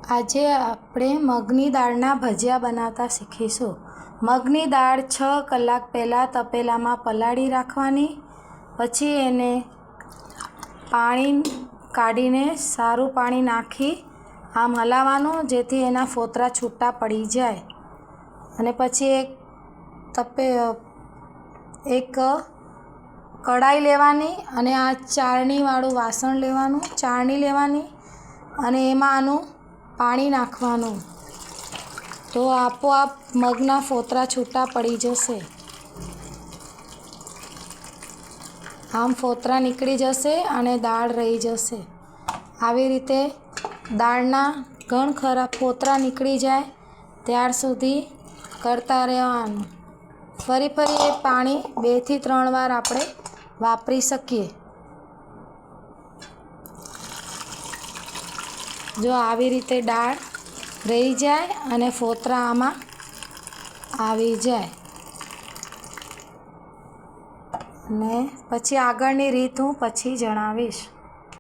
આજે આપણે મગની દાળના ભજીયા બનાવતા શીખીશું। મગની દાળ 6 કલાક પહેલાં તપેલામાં પલાળી રાખવાની, પછી એને પાણી કાઢીને સારું પાણી નાખી આમ હલાવવાનું જેથી એના ફોતરા છૂટા પડી જાય। અને પછી એક કઢાઈ લેવાની અને આ ચાળણીવાળું વાસણ લેવાનું, ચાળણી લેવાની અને એમાં આનું પાણી નાખવાનું તો આપોઆપ મગના ફોતરા છૂટા પડી જશે। આમ ફોતરા નીકળી જશે અને દાળ રહી જશે। આવી રીતે દાળના ઘણ ખરા ફોતરા નીકળી જાય ત્યાર સુધી કરતા રહેવાનું। ફરી એ પાણી 2 થી 3 વાર આપણે વાપરી શકીએ। જો આવી રીતે દાળ રહી જાય અને ફોતરા આમાં આવી જાય અને પછી આગળની રીત હું પછી જણાવીશ।